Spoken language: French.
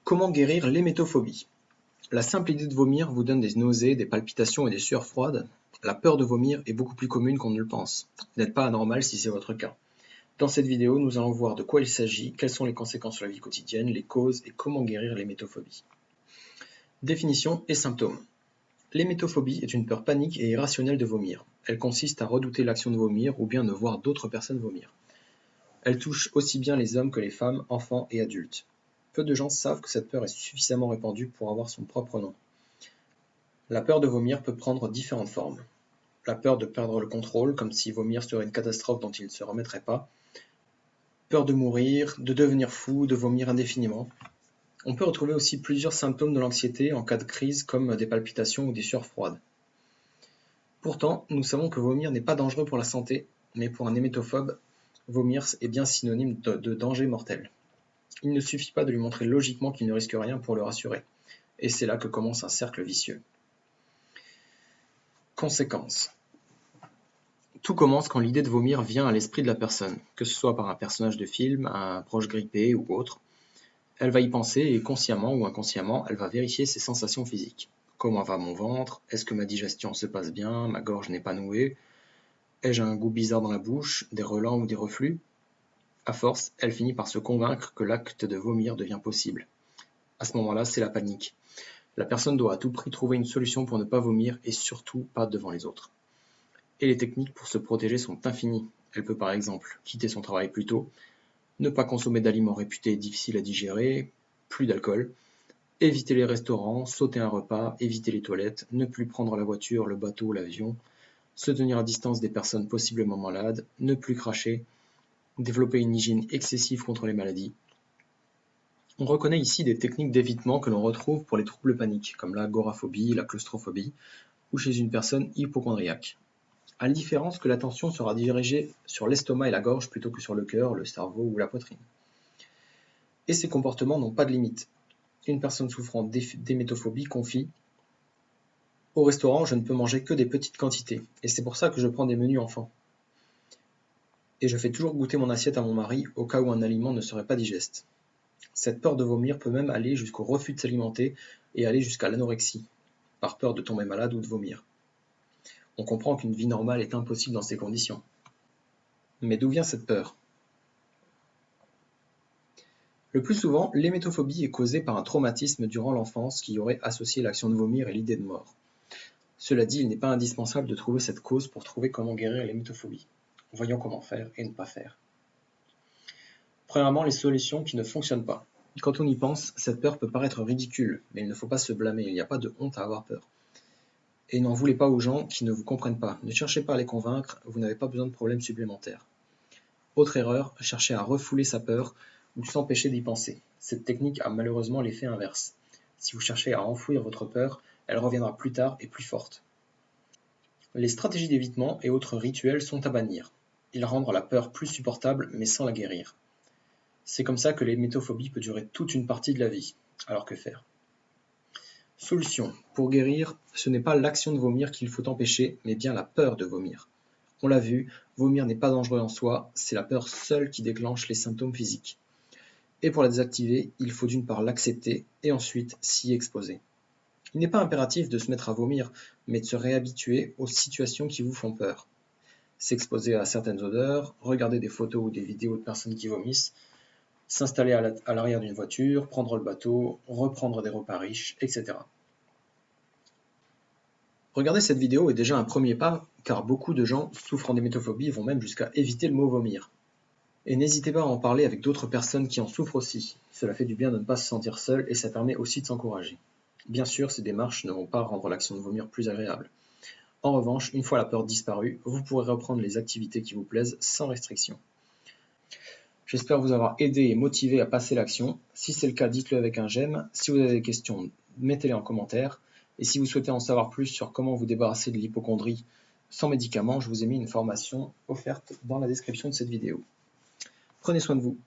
Comment guérir l'hémétophobie? La simple idée de vomir vous donne des nausées, des palpitations et des sueurs froides. La peur de vomir est beaucoup plus commune qu'on ne le pense. Vous n'êtes pas anormal si c'est votre cas. Dans cette vidéo, nous allons voir de quoi il s'agit, quelles sont les conséquences sur la vie quotidienne, les causes et comment guérir l'hémétophobie. Définition et symptômes. L'hémétophobie est une peur panique et irrationnelle de vomir. Elle consiste à redouter l'action de vomir ou bien de voir d'autres personnes vomir. Elle touche aussi bien les hommes que les femmes, enfants et adultes. Peu de gens savent que cette peur est suffisamment répandue pour avoir son propre nom. La peur de vomir peut prendre différentes formes. La peur de perdre le contrôle, comme si vomir serait une catastrophe dont il ne se remettrait pas. Peur de mourir, de devenir fou, de vomir indéfiniment. On peut retrouver aussi plusieurs symptômes de l'anxiété en cas de crise, comme des palpitations ou des sueurs froides. Pourtant, nous savons que vomir n'est pas dangereux pour la santé, mais pour un hémétophobe, vomir est bien synonyme de danger mortel. Il ne suffit pas de lui montrer logiquement qu'il ne risque rien pour le rassurer. Et c'est là que commence un cercle vicieux. Conséquences. Tout commence quand l'idée de vomir vient à l'esprit de la personne, que ce soit par un personnage de film, un proche grippé ou autre. Elle va y penser et consciemment ou inconsciemment, elle va vérifier ses sensations physiques. Comment va mon ventre? Est-ce que ma digestion se passe bien? Ma gorge n'est pas nouée? Ai-je un goût bizarre dans la bouche? Des relents ou des reflux? À force, elle finit par se convaincre que l'acte de vomir devient possible. À ce moment-là, c'est la panique. La personne doit à tout prix trouver une solution pour ne pas vomir et surtout pas devant les autres. Et les techniques pour se protéger sont infinies. Elle peut par exemple quitter son travail plus tôt, ne pas consommer d'aliments réputés difficiles à digérer, plus d'alcool, éviter les restaurants, sauter un repas, éviter les toilettes, ne plus prendre la voiture, le bateau, l'avion, se tenir à distance des personnes possiblement malades, ne plus cracher, développer une hygiène excessive contre les maladies. On reconnaît ici des techniques d'évitement que l'on retrouve pour les troubles paniques, comme l'agoraphobie, la claustrophobie, ou chez une personne hypocondriaque. À la différence que l'attention sera dirigée sur l'estomac et la gorge plutôt que sur le cœur, le cerveau ou la poitrine. Et ces comportements n'ont pas de limite. Une personne souffrant d'hémétophobie confie « Au restaurant, je ne peux manger que des petites quantités, et c'est pour ça que je prends des menus enfants. Et je fais toujours goûter mon assiette à mon mari au cas où un aliment ne serait pas digeste. » Cette peur de vomir peut même aller jusqu'au refus de s'alimenter et aller jusqu'à l'anorexie, par peur de tomber malade ou de vomir. On comprend qu'une vie normale est impossible dans ces conditions. Mais d'où vient cette peur? Le plus souvent, l'hémétophobie est causée par un traumatisme durant l'enfance qui aurait associé l'action de vomir et l'idée de mort. Cela dit, il n'est pas indispensable de trouver cette cause pour trouver comment guérir l'hémétophobie. Voyons comment faire et ne pas faire. Premièrement, les solutions qui ne fonctionnent pas. Quand on y pense, cette peur peut paraître ridicule, mais il ne faut pas se blâmer, il n'y a pas de honte à avoir peur. Et n'en voulez pas aux gens qui ne vous comprennent pas. Ne cherchez pas à les convaincre, vous n'avez pas besoin de problèmes supplémentaires. Autre erreur, chercher à refouler sa peur ou s'empêcher d'y penser. Cette technique a malheureusement l'effet inverse. Si vous cherchez à enfouir votre peur, elle reviendra plus tard et plus forte. Les stratégies d'évitement et autres rituels sont à bannir. Ils rendent la peur plus supportable mais sans la guérir. C'est comme ça que l'hémétophobie peut durer toute une partie de la vie. Alors que faire? Solution. Pour guérir, ce n'est pas l'action de vomir qu'il faut empêcher, mais bien la peur de vomir. On l'a vu, vomir n'est pas dangereux en soi, c'est la peur seule qui déclenche les symptômes physiques. Et pour la désactiver, il faut d'une part l'accepter et ensuite s'y exposer. Il n'est pas impératif de se mettre à vomir, mais de se réhabituer aux situations qui vous font peur. S'exposer à certaines odeurs, regarder des photos ou des vidéos de personnes qui vomissent, s'installer à l'arrière d'une voiture, prendre le bateau, reprendre des repas riches, etc. Regarder cette vidéo est déjà un premier pas, car beaucoup de gens souffrant d'hémétophobie vont même jusqu'à éviter le mot vomir. Et n'hésitez pas à en parler avec d'autres personnes qui en souffrent aussi. Cela fait du bien de ne pas se sentir seul et ça permet aussi de s'encourager. Bien sûr, ces démarches ne vont pas rendre l'action de vomir plus agréable. En revanche, une fois la peur disparue, vous pourrez reprendre les activités qui vous plaisent sans restriction. J'espère vous avoir aidé et motivé à passer l'action. Si c'est le cas, dites-le avec un j'aime. Si vous avez des questions, mettez-les en commentaire. Et si vous souhaitez en savoir plus sur comment vous débarrasser de l'hypocondrie sans médicaments, je vous ai mis une formation offerte dans la description de cette vidéo. Prenez soin de vous.